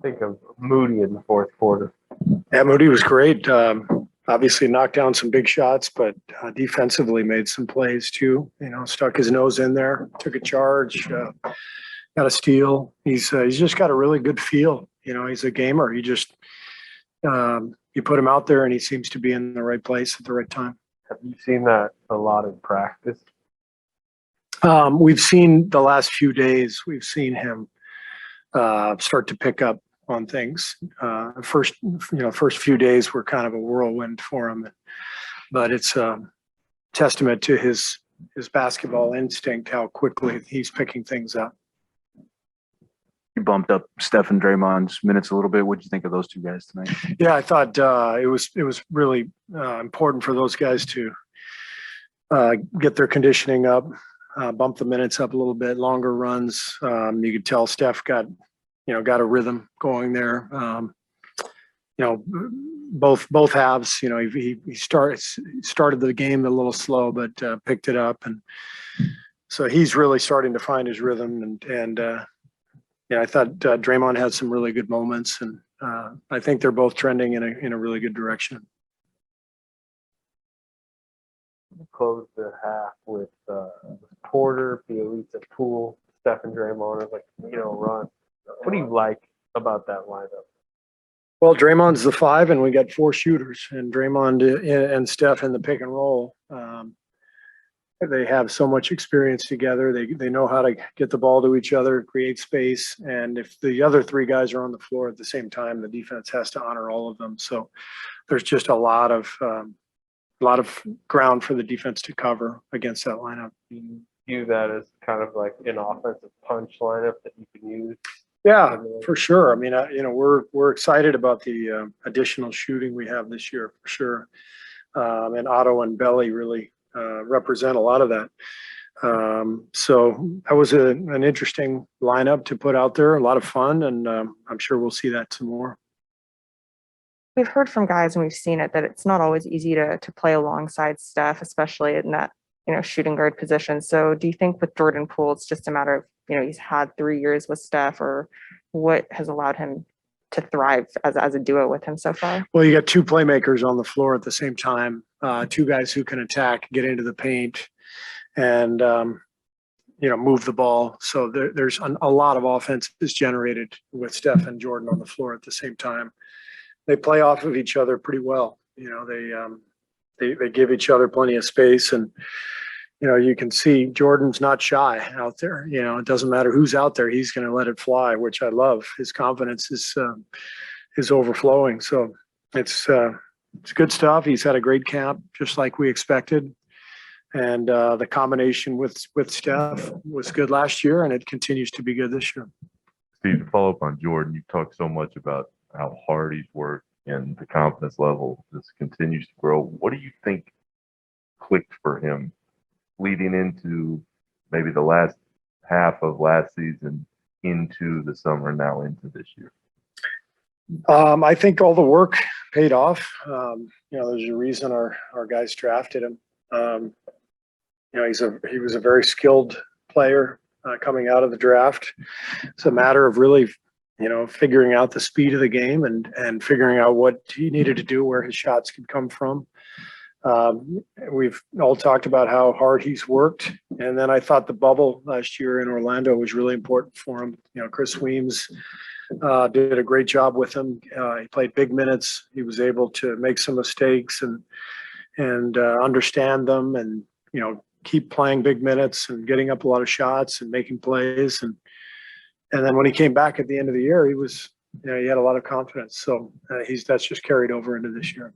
think of Moody in the fourth quarter? Yeah, Moody was great. Obviously knocked down some big shots, but defensively made some plays too. Stuck his nose in there, took a charge, got a steal. He's just got a really good feel. He's a gamer. You put him out there and he seems to be in the right place at the right time. Have you seen that a lot in practice? We've seen the last few days, we've seen him start to pick up on things. First few days were kind of a whirlwind for him, but it's a testament to his basketball instinct, how quickly he's picking things up. You bumped up Steph and Draymond's minutes a little bit. What did you think of those two guys tonight? Yeah, I thought it was really important for those guys to get their conditioning up, bump the minutes up a little bit, longer runs. You could tell Steph got a rhythm going there. Both halves. He started the game a little slow, but picked it up, and so he's really starting to find his rhythm. And I thought Draymond had some really good moments, and I think they're both trending in a really good direction. Closed the half with Porter, Bielitsa, Poole, Steph and Draymond. It was run. What do you like about that lineup? Well, Draymond's the 5, and we got 4 shooters, and Draymond and Steph in the pick and roll. They have so much experience together. They know how to get the ball to each other, create space, and if the other 3 guys are on the floor at the same time, the defense has to honor all of them. So there's just a lot of ground for the defense to cover against that lineup. Do you view that as kind of like an offensive punch lineup that you can use? Yeah, for sure. I mean, we're excited about the additional shooting we have this year, for sure. And Otto and Belly really represent a lot of that. So that was an interesting lineup to put out there, a lot of fun, and I'm sure we'll see that some more. We've heard from guys and we've seen it that it's not always easy to play alongside Steph, especially in that shooting guard position. So do you think with Jordan Poole, it's just a matter of he's had 3 years with Steph, or what has allowed him to thrive as a duo with him so far? Well, you got 2 playmakers on the floor at the same time, 2 guys who can attack, get into the paint, and move the ball. So there's a lot of offense is generated with Steph and Jordan on the floor at the same time. They play off of each other pretty well. They give each other plenty of space, and you can see Jordan's not shy out there. It doesn't matter who's out there, he's going to let it fly, which I love. His confidence is overflowing. So it's good stuff. He's had a great camp, just like we expected. And the combination with Steph was good last year, and it continues to be good this year. Steve, to follow up on Jordan, you've talked so much about how hard he's worked and the confidence level just continues to grow. What do you think clicked for him leading into maybe the last half of last season into the summer, now into this year? I think all the work paid off. There's a reason our guys drafted him. He was a very skilled player coming out of the draft. It's a matter of really, figuring out the speed of the game and figuring out what he needed to do, where his shots could come from. We've all talked about how hard he's worked. And then I thought the bubble last year in Orlando was really important for him. Chris Weems did a great job with him. He played big minutes. He was able to make some mistakes and understand them, and keep playing big minutes and getting up a lot of shots and making plays. And then when he came back at the end of the year, he was he had a lot of confidence. So that's just carried over into this year.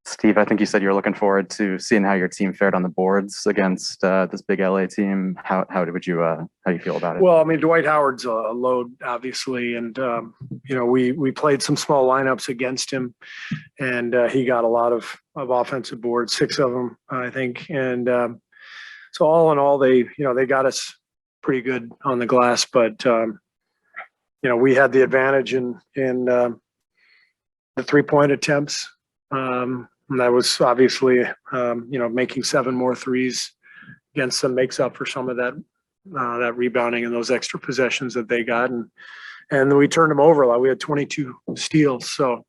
Steve, I think you said you're looking forward to seeing how your team fared on the boards against this big LA team. How do you feel about it? Well, I mean, Dwight Howard's a load, obviously, and we played some small lineups against him, and he got a lot of offensive boards, 6 of them, I think, and so all in all, they got us pretty good on the glass, but we had the advantage in the 3-point attempts. And that was obviously, making 7 more threes against them makes up for some of that rebounding and those extra possessions that they got. And And then we turned them over. Like we had 22 steals. So,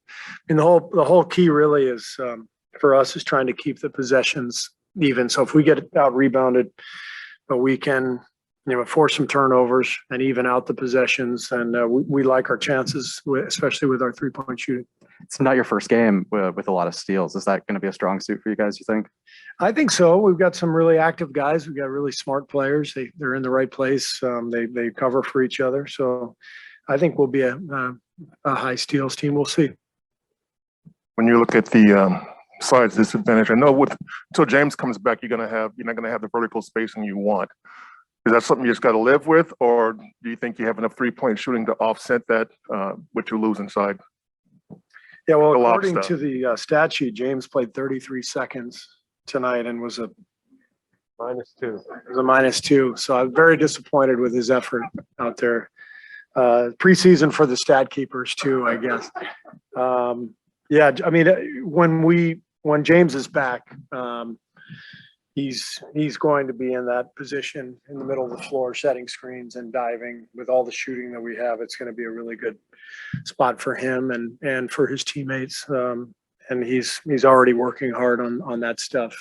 the whole key really is for us is trying to keep the possessions even. So if we get out rebounded, but we can, force some turnovers and even out the possessions, and we like our chances, especially with our 3-point shooting. It's not your first game with a lot of steals. Is that going to be a strong suit for you guys, you think? I think so. We've got some really active guys. We've got really smart players. They're in the right place. They cover for each other. So I think we'll be a high steals team. We'll see. When you look at the size disadvantage, I know until James comes back, you're not going to have the vertical spacing you want. Is that something you just got to live with, or do you think you have enough 3-point shooting to offset that, what you lose inside? Yeah, well, The lob according stuff. to the stat sheet, James played 33 seconds tonight and was a -2. -2. So I'm very disappointed with his effort out there. Preseason for the stat keepers too, I guess. Yeah, I mean, when James is back, he's going to be in that position in the middle of the floor, setting screens and diving. With all the shooting that we have, it's going to be a really good spot for him and for his teammates. And he's already working hard on that stuff.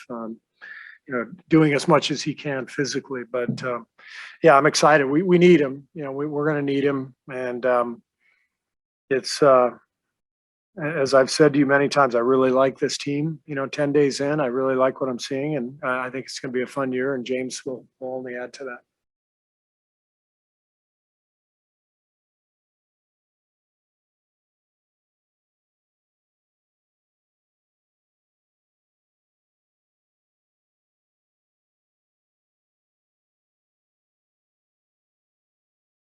Doing as much as he can physically. But yeah, I'm excited. We need him. We're going to need him, and it's. As I've said to you many times, I really like this team. 10 days in, I really like what I'm seeing, and I think it's going to be a fun year, and James will only add to that.